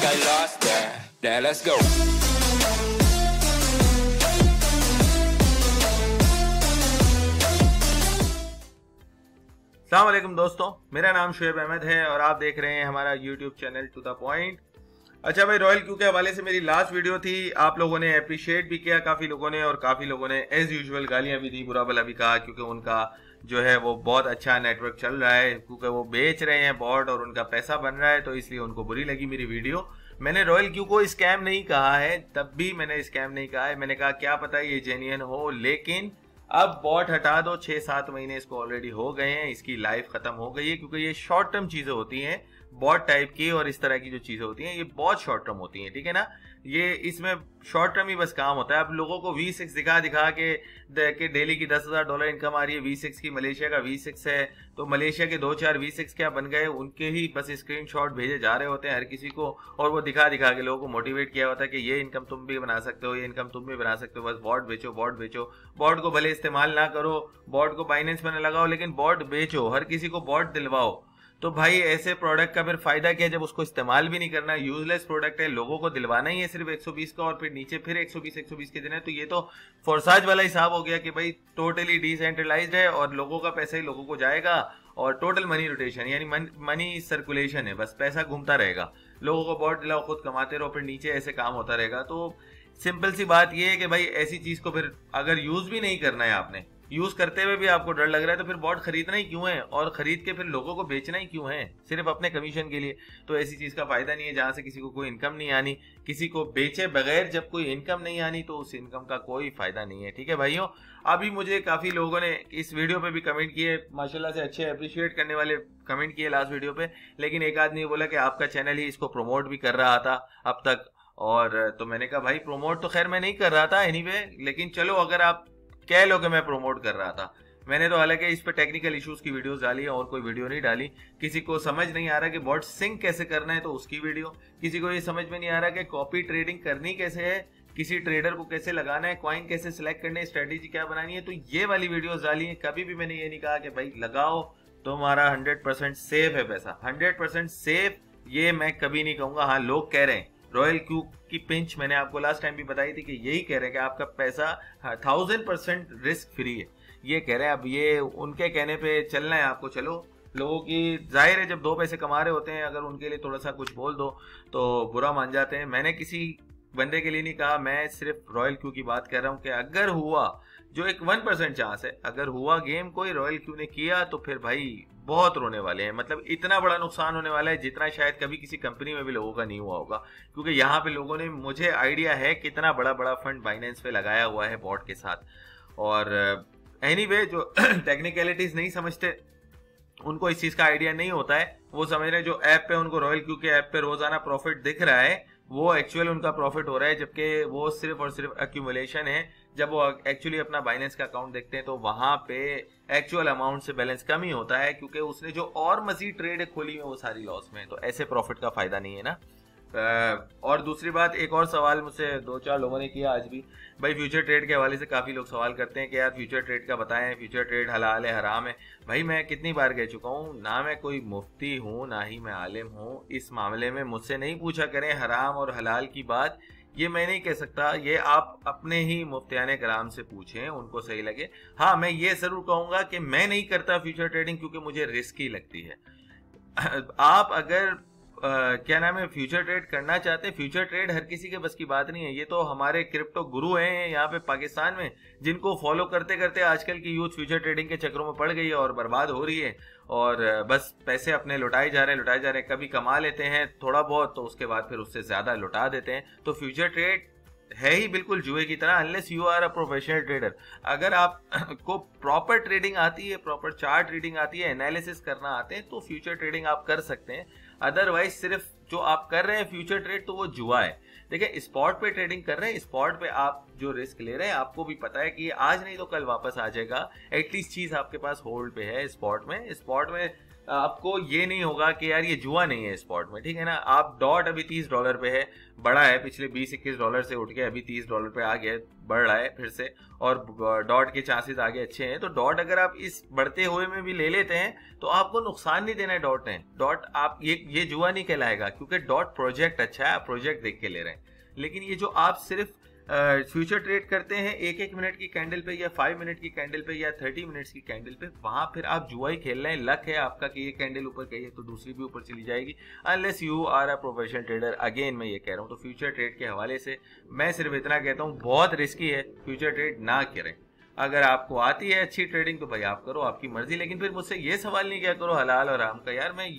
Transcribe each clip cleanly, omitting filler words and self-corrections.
got lost there. Now let's go. अस्सलाम वालेकुम दोस्तों, मेरा नाम शुएब अहमद है और आप देख रहे हैं हमारा YouTube channel to the point. अच्छा भाई, रॉयल क्यू के हवाले से मेरी लास्ट वीडियो थी, आप लोगों ने अप्रिशिएट भी किया काफ़ी लोगों ने, और काफ़ी लोगों ने एज यूजुअल गालियां भी दी, बुरा भला भी कहा, क्योंकि उनका जो है वो बहुत अच्छा नेटवर्क चल रहा है, क्योंकि वो बेच रहे हैं बॉट और उनका पैसा बन रहा है, तो इसलिए उनको बुरी लगी मेरी वीडियो। मैंने रॉयल क्यू को स्कैम नहीं कहा है, तब भी मैंने स्कैम नहीं कहा है, मैंने कहा क्या पता ये जेन्युइन हो, लेकिन अब बॉट हटा दो, 6-7 महीने इसको ऑलरेडी हो गए हैं, इसकी लाइफ खत्म हो गई है, क्योंकि ये शॉर्ट टर्म चीजें होती हैं, बॉट टाइप की और इस तरह की जो चीजें होती हैं ये बहुत शॉर्ट टर्म होती हैं, ठीक है ना। ये इसमें शॉर्ट टर्म ही बस काम होता है। अब लोगों को V6 दिखा के डेली की $10,000 इनकम आ रही है V6 की, मलेशिया का V6 है, तो मलेशिया के 2-4 V6 क्या बन गए, उनके ही बस स्क्रीनशॉट भेजे जा रहे होते हैं हर किसी को, और वो दिखा के लोगों को मोटिवेट किया होता है कि ये इनकम तुम भी बना सकते हो, ये इनकम तुम भी बना सकते हो, बस बॉट बेचो, बॉट बेचो। बॉट को भले इस्तेमाल ना करो, बॉट को बाइनेंस में न लगाओ, लेकिन बॉट बेचो, हर किसी को बॉट दिलवाओ। तो भाई ऐसे प्रोडक्ट का फिर फायदा क्या जब उसको इस्तेमाल भी नहीं करना, यूजलेस प्रोडक्ट है, लोगों को दिलवाना ही है सिर्फ 120 का, और फिर नीचे फिर 120 के देना है, तो ये तो फोरसाज वाला हिसाब हो गया कि भाई टोटली डिसेंट्रलाइज्ड है और लोगों का पैसा ही लोगों को जाएगा, और टोटल मनी रोटेशन यानी मनी सर्कुलेशन है, बस पैसा घूमता रहेगा, लोगों को बॉट दिलाओ, खुद कमाते रहो, फिर नीचे ऐसे काम होता रहेगा। तो सिंपल सी बात ये है कि भाई ऐसी चीज को फिर अगर यूज भी नहीं करना है आपने, यूज करते हुए भी आपको डर लग रहा है, तो फिर बॉट खरीदना ही क्यों है, और खरीद के फिर लोगों को बेचना ही क्यों है, सिर्फ अपने कमीशन के लिए। तो ऐसी चीज का फायदा नहीं है जहां से किसी को कोई इनकम नहीं आनी, किसी को बेचे बगैर जब कोई इनकम नहीं आनी तो उस इनकम का कोई फायदा नहीं है, ठीक है भाइयों। अभी मुझे काफी लोगों ने इस वीडियो पे भी कमेंट किए, माशाल्लाह से अच्छे अप्रिशिएट करने वाले कमेंट किए लास्ट वीडियो पे, लेकिन एक आदमी बोला कि आपका चैनल ही इसको प्रमोट भी कर रहा था अब तक, और तो मैंने कहा भाई प्रमोट तो खैर मैं नहीं कर रहा था एनीवे, लेकिन चलो अगर आप कह लो कि मैं प्रमोट कर रहा था, मैंने तो हालांकि इस पे टेक्निकल इश्यूज की वीडियोस डाली है और कोई वीडियो नहीं डाली। किसी को समझ नहीं आ रहा कि बॉट सिंक कैसे करना है तो उसकी वीडियो, किसी को ये समझ में नहीं आ रहा कि कॉपी ट्रेडिंग करनी कैसे है, किसी ट्रेडर को कैसे लगाना है, कॉइन कैसे सिलेक्ट करने है, स्ट्रेटेजी क्या बनानी है, तो ये वाली वीडियोस डाली है। कभी भी मैंने ये नहीं कहा कि भाई लगाओ तुम्हारा 100% सेफ है पैसा, 100% सेफ ये मैं कभी नहीं कहूंगा। हाँ, लोग कह रहे हैं रॉयल क्यू की पिंच मैंने आपको लास्ट टाइम भी बताई थी कि यही कह रहे हैं कि आपका पैसा 1000% रिस्क फ्री है, ये कह रहे हैं। अब ये उनके कहने पे चलना है आपको, चलो लोगों की जाहिर है जब 2 पैसे कमा रहे होते हैं, अगर उनके लिए थोड़ा सा कुछ बोल दो तो बुरा मान जाते हैं। मैंने किसी बंदे के लिए नहीं कहा, मैं सिर्फ रॉयल क्यू की बात कर रहा हूँ कि अगर हुआ, जो एक 1% चांस है, अगर हुआ गेम कोई रॉयल क्यू ने किया तो फिर भाई बहुत रोने वाले हैं, मतलब इतना बड़ा नुकसान होने वाला है जितना शायद कभी किसी कंपनी में भी लोगों का नहीं हुआ होगा, क्योंकि यहाँ पे लोगों ने, मुझे आइडिया है कितना बड़ा बड़ा फंड बाइनेंस पे लगाया हुआ है बॉट के साथ। और एनीवे जो टेक्निकलिटीज नहीं समझते उनको इस चीज का आइडिया नहीं होता है, वो समझ रहे हैं जो ऐप पे उनको रॉयल क्यू के ऐप पे रोजाना प्रॉफिट दिख रहा है वो एक्चुअल उनका प्रॉफिट हो रहा है, जबकि वो सिर्फ और सिर्फ एक्यूमुलेशन है। जब वो एक्चुअली अपना बाइनेंस का अकाउंट देखते हैं तो वहां पे एक्चुअल अमाउंट से बैलेंस कम ही होता है, क्योंकि उसने जो और मजीद ट्रेड खोली है वो सारी लॉस में, तो ऐसे प्रॉफिट का फायदा नहीं है ना। और दूसरी बात, एक और सवाल मुझसे 2-4 लोगों ने किया आज भी, भाई फ्यूचर ट्रेड के हवाले से काफ़ी लोग सवाल करते हैं कि यार फ्यूचर ट्रेड का बताएं, फ्यूचर ट्रेड हलाल है हराम है। भाई मैं कितनी बार कह चुका हूँ, ना मैं कोई मुफ्ती हूँ ना ही मैं आलिम हूँ, इस मामले में मुझसे नहीं पूछा करें हराम और हलाल की बात, ये मैं नहीं कह सकता, ये आप अपने ही मुफ्तियाने कराम से पूछें, उनको सही लगे। हाँ, मैं ये जरूर कहूँगा कि मैं नहीं करता फ्यूचर ट्रेडिंग क्योंकि मुझे रिस्की लगती है। आप अगर क्या नाम है फ्यूचर ट्रेड करना चाहते हैं, फ्यूचर ट्रेड हर किसी के बस की बात नहीं है, ये तो हमारे क्रिप्टो गुरु हैं यहाँ पे पाकिस्तान में, जिनको फॉलो करते करते आजकल की यूथ फ्यूचर ट्रेडिंग के चक्रों में पड़ गई है और बर्बाद हो रही है, और बस पैसे अपने लुटाए जा रहे हैं, कभी कमा लेते हैं थोड़ा बहुत तो उसके बाद फिर उससे ज्यादा लुटा देते हैं। तो फ्यूचर ट्रेड है ही बिल्कुल जुए की तरह, unless you are a professional trader. अगर आप को प्रॉपर ट्रेडिंग आती है, प्रॉपर चार्ट रीडिंग आती है, एनालिसिस करना आते हैं, तो फ्यूचर ट्रेडिंग आप कर सकते हैं। अदरवाइज सिर्फ जो आप कर रहे हैं फ्यूचर ट्रेड तो वो जुआ है। देखिए स्पॉट पे ट्रेडिंग कर रहे हैं, स्पॉट पे आप जो रिस्क ले रहे हैं आपको भी पता है कि आज नहीं तो कल वापस आ जाएगा, एटलीस्ट चीज आपके पास होल्ड पे है। स्पॉट में आपको ये नहीं होगा कि यार ये जुआ नहीं है स्पॉट में, ठीक है ना। आप डॉट अभी $30 पे है, बढ़ा है पिछले $20-21 से उठ के अभी $30 पे आ गया, बढ़ रहा है फिर से, और डॉट के चांसेस आगे अच्छे हैं। तो डॉट अगर आप इस बढ़ते हुए में भी ले लेते हैं तो आपको नुकसान नहीं देना है डॉट ने। डॉट आप ये जुआ नहीं कहलाएगा, क्योंकि डॉट प्रोजेक्ट अच्छा है, आप प्रोजेक्ट देख के ले रहे हैं। लेकिन ये जो आप सिर्फ फ्यूचर ट्रेड करते हैं 1-1 मिनट की कैंडल पे या 5 मिनट की कैंडल पे या 30 मिनट्स की कैंडल पे, वहां फिर आप जुआ ही खेल रहे हैं। लक है आपका कि ये कैंडल ऊपर गई है तो दूसरी भी ऊपर चली जाएगी, unless you are a professional trader. Again मैं ये कह रहा हूँ, तो फ्यूचर ट्रेड के हवाले से मैं सिर्फ इतना कहता हूँ, बहुत रिस्की है, फ्यूचर ट्रेड ना करें। अगर आपको आती है अच्छी ट्रेडिंग तो भाई आप करो, आपकी मर्जी। लेकिन फिर मुझसे ये सवाल नहीं किया करो हलाल और हराम का। यार मैं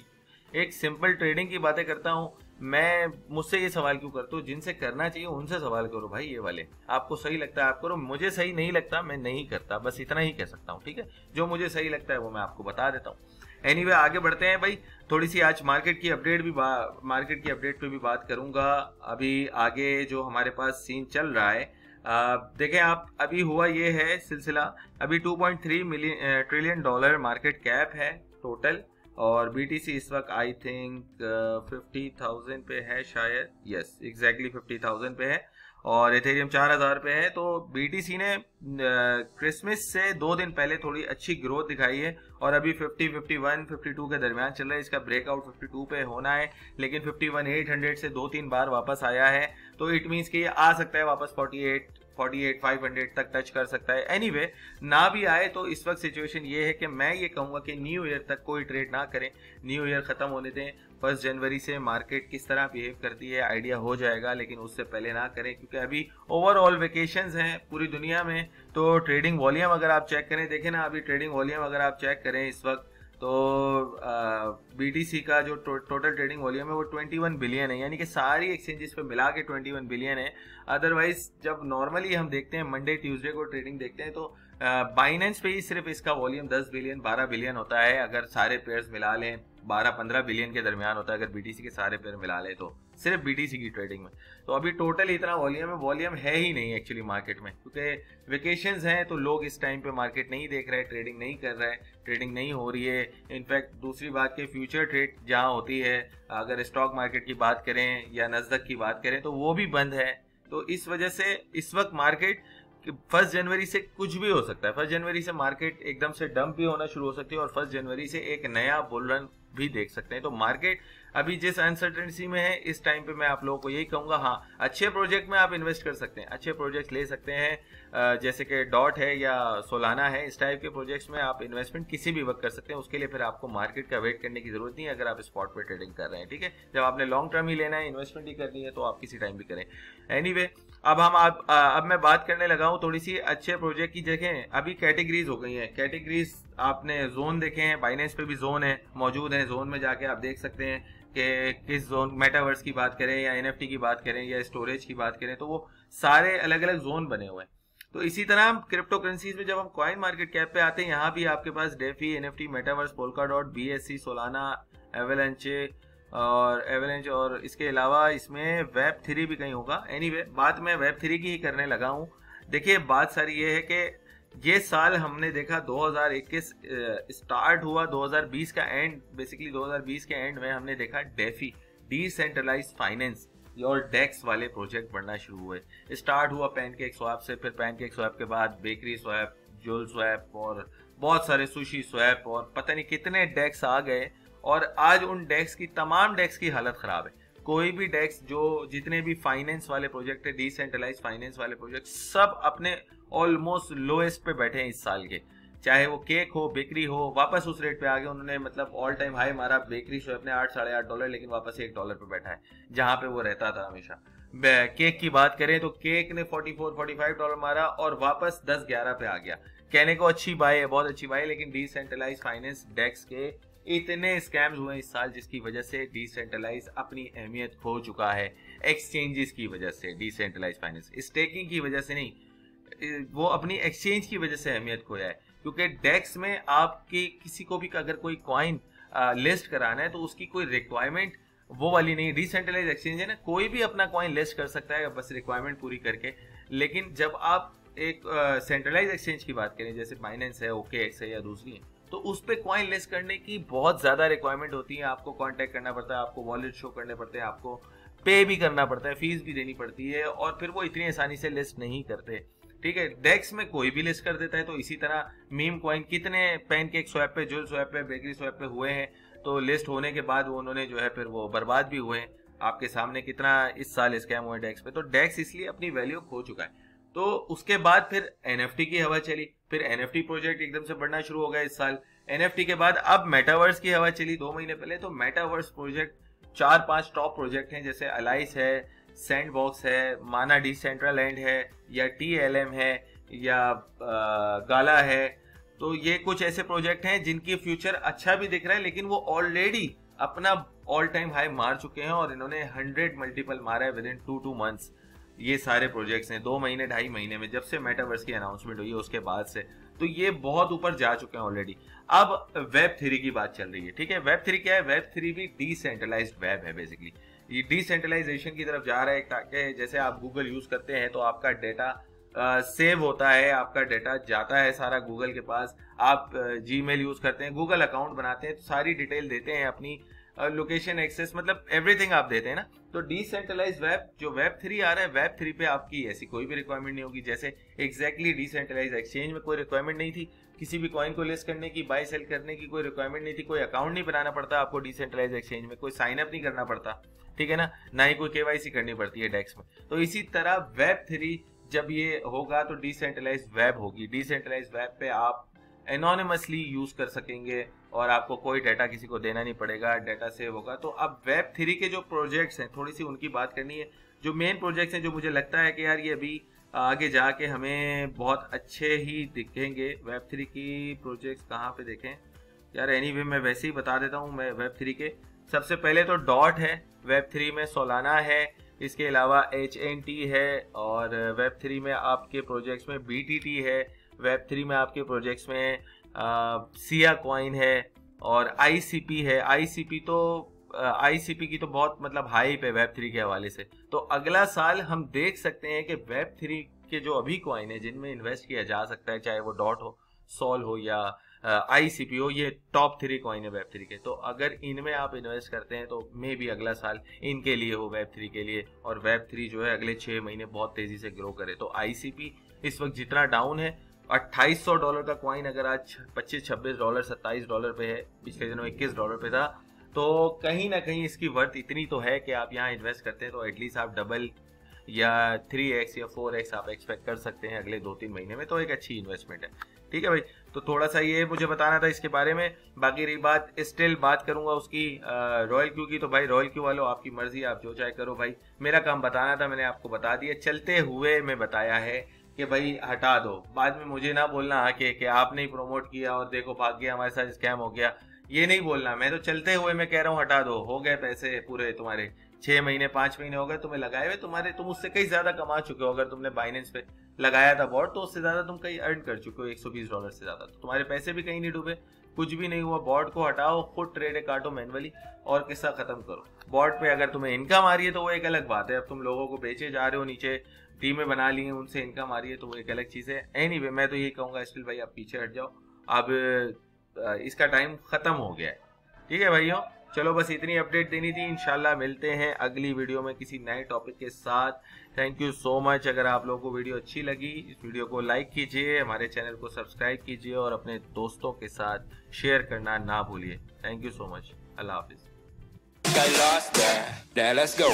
एक सिंपल ट्रेडिंग की बातें करता हूँ, मैं मुझसे ये सवाल क्यों करते हो? जिनसे करना चाहिए उनसे सवाल करो भाई। ये वाले आपको सही लगता है आप करो, मुझे सही नहीं लगता मैं नहीं करता, बस इतना ही कह सकता हूँ, ठीक है। जो मुझे सही लगता है वो मैं आपको बता देता हूँ। एनीवे आगे बढ़ते हैं भाई। थोड़ी सी आज मार्केट की अपडेट पे भी बात करूंगा। अभी आगे जो हमारे पास सीन चल रहा है, देखें आप, अभी हुआ ये है सिलसिला, अभी $2.3 ट्रिलियन मार्केट कैप है टोटल, और BTC इस वक्त आई थिंक 50,000 पे है शायद, यस एग्जैक्टली 50,000 पे है, और इथेरियम 4,000 पे है। तो BTC ने क्रिसमस से 2 दिन पहले थोड़ी अच्छी ग्रोथ दिखाई है, और अभी 50, 51, 52 के दरमियान चल रहा है। इसका ब्रेकआउट 52 पे होना है, लेकिन 51,800 से 2-3 बार वापस आया है, तो इट मीन्स कि ये आ सकता है वापस 48,500 तक टच कर सकता है। एनीवे ना भी आए तो इस वक्त सिचुएशन ये है कि मैं ये कहूँगा कि न्यू ईयर तक कोई ट्रेड ना करें, न्यू ईयर ख़त्म होने दें। 1 जनवरी से मार्केट किस तरह बिहेव करती है आइडिया हो जाएगा, लेकिन उससे पहले ना करें, क्योंकि अभी ओवरऑल वेकेशंस हैं पूरी दुनिया में। तो ट्रेडिंग वॉल्यूम अगर आप चेक करें, देखें ना, अभी ट्रेडिंग वॉल्यूम अगर आप चेक करें इस वक्त, तो BTC का जो टोटल ट्रेडिंग वॉल्यूम है वो 21 बिलियन है, यानी कि सारी एक्सचेंजेस पे मिला के 21 बिलियन है। अदरवाइज जब नॉर्मली हम देखते हैं मंडे ट्यूसडे को ट्रेडिंग देखते हैं, तो बाइनेंस पे ही सिर्फ इसका वॉल्यूम 10 बिलियन 12 बिलियन होता है। अगर सारे पेयर्स मिला लें 12-15 बिलियन के दरमियान होता है, अगर BTC के सारे पेयर मिला लें तो सिर्फ BTC की ट्रेडिंग में। तो अभी टोटल इतना वॉल्यूम है ही नहीं एक्चुअली मार्केट में, क्योंकि वेकेशंस हैं तो लोग इस टाइम पे मार्केट नहीं देख रहे, ट्रेडिंग नहीं कर रहे, ट्रेडिंग नहीं हो रही है। इनफैक्ट दूसरी बात के फ्यूचर ट्रेड जहां होती है, अगर स्टॉक मार्केट की बात करें या नस्दक की बात करें, तो वो भी बंद है। तो इस वजह से इस वक्त मार्केट 1 जनवरी से कुछ भी हो सकता है। 1 जनवरी से मार्केट एकदम से डंप भी होना शुरू हो सकती है, और 1 जनवरी से एक नया बुल रन भी देख सकते हैं। तो मार्केट अभी जिस अनसर्टेनिटी में है, इस टाइम पे मैं आप लोगों को यही कहूंगा, हाँ अच्छे प्रोजेक्ट में आप इन्वेस्ट कर सकते हैं, अच्छे प्रोजेक्ट ले सकते हैं, जैसे कि डॉट है या सोलाना है, इस टाइप के प्रोजेक्ट्स में आप इन्वेस्टमेंट किसी भी वक्त कर सकते हैं। उसके लिए फिर आपको मार्केट का वेट करने की जरूरत नहीं है अगर आप स्पॉट पे ट्रेडिंग कर रहे हैं, ठीक है। जब आपने लॉन्ग टर्म ही लेना है, इन्वेस्टमेंट ही करनी है, तो आप किसी टाइम भी करें। एनीवे अब मैं बात करने लगा हूँ थोड़ी सी अच्छे प्रोजेक्ट की। देखें अभी कैटेगरीज हो गई हैं, कैटेगरीज आपने जोन देखे हैं, बाइनेंस पे भी जोन है मौजूद है, जोन में जाके आप देख सकते हैं कि किस जोन, मेटावर्स की बात करें या NFT की बात करें या स्टोरेज की बात करें, तो वो सारे अलग अलग जोन बने हुए हैं। तो इसी तरह क्रिप्टो करेंसीज में जब हम कॉइन मार्केट कैप पे आते हैं, यहाँ भी आपके पास DeFi, NFT, metaverse, Polkadot, BSC, Solana, Avalanche और इसके अलावा इसमें Web3 भी कहीं होगा। एनीवे बात मैं Web3 की ही करने लगा हूँ। देखिए बात सारी ये है कि ये साल हमने देखा 2021 स्टार्ट हुआ, 2020 का एंड, बेसिकली 2020 के एंड में हमने देखा डेफी, डिसेंट्रलाइज्ड फाइनेंस और डेक्स वाले प्रोजेक्ट बढ़ना शुरू हुए। स्टार्ट हुआ पैनकेक स्वैप से, फिर पैनकेक स्वैप के बाद बेकरी स्वैप, जोल स्वैप और बहुत सारे सुशी स्वैप और पता नहीं कितने डेक्स आ गए, और आज उन डेक्स की, तमाम डेक्स की हालत खराब है। कोई भी डेक्स जो जितने भी फाइनेंस वाले प्रोजेक्ट है, डिसेंट्रलाइज फाइनेंस वाले प्रोजेक्ट, सब अपने ऑलमोस्ट लोएस्ट पे बैठे हैं इस साल के। चाहे वो केक हो, बेकरी हो, वापस उस रेट पे आ गए उन्होंने, मतलब ऑल टाइम हाई मारा बेकरी स्वैप ने $8-8.5, लेकिन वापस $1 पे बैठा है जहां पे वो रहता था हमेशा। केक की बात करें तो केक ने $44-45 मारा और वापस 10-11 पे आ गया। कहने को अच्छी बाय है, बहुत अच्छी बाय है, लेकिन डिसेंट्रलाइज फाइनेंस डेक्स के इतने स्कैम्स हुए इस साल, जिसकी वजह से डिसेंट्रलाइज अपनी अहमियत खो चुका है। एक्सचेंजेस की वजह से, डिसेंट्रलाइज फाइनेंस स्टेकिंग की वजह से नहीं, वो अपनी एक्सचेंज की वजह से अहमियत खोया है। क्योंकि डेक्स में आपकी किसी को भी अगर कोई कॉइन लिस्ट कराना है तो उसकी कोई रिक्वायरमेंट वो वाली नहीं। डिसेंट्रलाइज एक्सचेंज है ना, कोई भी अपना कॉइन लिस्ट कर सकता है बस रिक्वायरमेंट पूरी करके। लेकिन जब आप एक सेंट्रलाइज एक्सचेंज की बात करें, जैसे बाइनेंस है, OKX है या दूसरी है, तो उस पर कॉइन लिस्ट करने की बहुत ज़्यादा रिक्वायरमेंट होती है। आपको कॉन्टैक्ट करना पड़ता है, आपको वॉलेट शो करने पड़ते हैं, आपको पे भी करना पड़ता है, फीस भी देनी पड़ती है, और फिर वो इतनी आसानी से लिस्ट नहीं करते। ठीक है, डेक्स में कोई भी लिस्ट कर देता है। तो इसी तरह मीम कॉइन कितने पैनकेक स्वैप पे, जुल स्वैप पे, बेकरी स्वैप पे हुए हैं, तो लिस्ट होने के बाद वो उन्होंने जो है फिर वो बर्बाद भी हुए हैं। आपके सामने कितना इस साल स्कैम हुए डेक्स पे। तो डेक्स इसलिए अपनी वैल्यू खो चुका है। तो उसके बाद फिर एनएफटी की हवा चली, फिर एनएफटी प्रोजेक्ट एकदम से बढ़ना शुरू हो गया इस साल। एनएफटी के बाद अब मेटावर्स की हवा चली 2 महीने पहले। तो मेटावर्स प्रोजेक्ट 4-5 टॉप प्रोजेक्ट हैं, जैसे अलाइस है, सैंडबॉक्स है, माना डिसेंट्रलैंड है, या TLM है, या गाला है। तो ये कुछ ऐसे प्रोजेक्ट हैं जिनकी फ्यूचर अच्छा भी दिख रहा है, लेकिन वो ऑलरेडी अपना ऑल टाइम हाई मार चुके हैं और इन्होंने 100 मल्टीपल मारा है विद इन 2 मंथ्स। ये सारे प्रोजेक्ट्स हैं 2 महीने 2.5 महीने में, जब से मेटावर्स की अनाउंसमेंट हुई है उसके बाद से। तो ये बहुत ऊपर जा चुके हैं ऑलरेडी। अब वेब 3 की बात चल रही है। ठीक है, वेब 3 क्या है? वेब 3 भी डिसेंट्रलाइज्ड वेब है बेसिकली। ये डिसेंट्रलाइजेशन की तरफ जा रहा है, ताकि जैसे आप गूगल यूज करते हैं तो आपका डेटा सेव होता है, आपका डेटा जाता है सारा गूगल के पास। आप जीमेल यूज करते हैं, गूगल अकाउंट बनाते हैं, तो सारी डिटेल देते हैं अपनी, लोकेशन एक्सेस, मतलब एवरीथिंग आप देते हैं ना। तो डिसेंट्रलाइज वेब, जो वेब 3 आ रहा है, वेब 3 पे आपकी ऐसी कोई भी रिक्वायरमेंट नहीं होगी। जैसे एग्जैक्टली डिसेंट्रलाइज एक्सचेंज में कोई रिक्वायरमेंट नहीं थी, किसी भी कॉइन को लिस्ट करने की, बाय सेल करने की कोई रिक्वायरमेंट नहीं थी, कोई अकाउंट नहीं बनाना पड़ता आपको डिसेंट्रलाइज एक्सचेंज में, कोई साइन अप नहीं करना पड़ता, ठीक है ना, ना ही कोई KYC करनी पड़ती है डेक्स में। तो इसी तरह वेब 3 जब ये होगा तो डिसेंट्रलाइज वेब होगी। डिसेंट्रलाइज वेब पे आप एनोनिमसली यूज कर सकेंगे और आपको कोई डाटा किसी को देना नहीं पड़ेगा, डाटा सेव होगा। तो अब वेब 3 के जो प्रोजेक्ट्स हैं, थोड़ी सी उनकी बात करनी है। जो मेन प्रोजेक्ट्स हैं, जो मुझे लगता है कि यार ये अभी आगे जाके हमें बहुत अच्छे ही दिखेंगे। वेब 3 की प्रोजेक्ट्स कहाँ पे देखें यार? एनीवे मैं वैसे ही बता देता हूँ। मैं वेब 3 के सबसे पहले तो डॉट है वेब 3 में, सोलाना है, इसके अलावा HNT है, और वेब 3 में आपके प्रोजेक्ट्स में BTT है, वेब 3 में आपके प्रोजेक्ट्स में सिया कॉइन है, और ICP है। ICP की तो बहुत मतलब हाइप है वेब 3 के हवाले से। तो अगला साल हम देख सकते हैं कि वेब 3 के जो अभी कॉइन है जिनमें इन्वेस्ट किया जा सकता है, चाहे वो डॉट हो, सोल हो, या ICP हो, ये टॉप 3 कॉइन है वेब 3 के। तो अगर इनमें आप इन्वेस्ट करते हैं तो मे भी अगला साल इनके लिए हो, वेब 3 के लिए, और वेब 3 जो है अगले 6 महीने बहुत तेजी से ग्रो करे। तो ICP इस वक्त जितना डाउन है, $2800 का कॉइन अगर आज $25-26 $27 पे है, पिछले दिनों $21 पे था, तो कहीं ना कहीं इसकी वर्थ इतनी तो है कि आप यहाँ इन्वेस्ट करते हैं तो एटलीस्ट आप डबल या 3x या 4x आप एक्सपेक्ट कर सकते हैं अगले 2-3 महीने में। तो एक अच्छी इन्वेस्टमेंट है। ठीक है भाई, तो थोड़ा सा ये मुझे बताना था इसके बारे में। बाकी रही बात, स्टिल बात करूंगा उसकी रॉयल क्यू की। तो भाई रॉयल क्यू वालों, आपकी मर्जी, आप जो चाहे करो भाई। मेरा काम बताना था, मैंने आपको बता दिया। चलते हुए मैं बताया है कि भाई हटा दो, बाद में मुझे ना बोलना आके कि आपने ही प्रमोट किया और देखो भाग गया, हमारे साथ स्कैम हो गया। ये नहीं बोलना। मैं तो चलते हुए मैं कह रहा हूँ हटा दो। हो गए पैसे पूरे तुम्हारे, 6 महीने 5 महीने हो गए तुम्हें लगाए हुए। तुम उससे कहीं ज्यादा कमा चुके हो। अगर तुमने बाइनेंस पे लगाया था बॉट तो उससे ज्यादा तुम कहीं अर्न कर चुके हो, $120 से ज्यादा। तो तुम्हारे पैसे भी कहीं नहीं डूबे, कुछ भी नहीं हुआ। बॉट को हटाओ, खुद ट्रेड काटो मैनुअली और किस्सा खत्म करो। बॉट पे अगर तुम्हें इनकम आ रही है तो वो एक अलग बात है। अब तुम लोगों को बेचे जा रहे हो, नीचे टीमें बना ली हैं, उनसे इनकम आ रही है, तो वो एक अलग चीज है। एनीवे मैं तो यही कहूंगा स्टिल भाई आप पीछे हट जाओ, अब इसका टाइम खत्म हो गया है। ठीक है भाइयों, चलो बस इतनी अपडेट देनी थी। इंशाल्लाह मिलते हैं अगली वीडियो में किसी नए टॉपिक के साथ। Thank you so much. अगर आप लोगों को वीडियो अच्छी लगी, इस वीडियो को लाइक कीजिए, हमारे चैनल को सब्सक्राइब कीजिए और अपने दोस्तों के साथ शेयर करना ना भूलिए। Thank you so much. Allah Hafiz. Got lost there. Now let's go.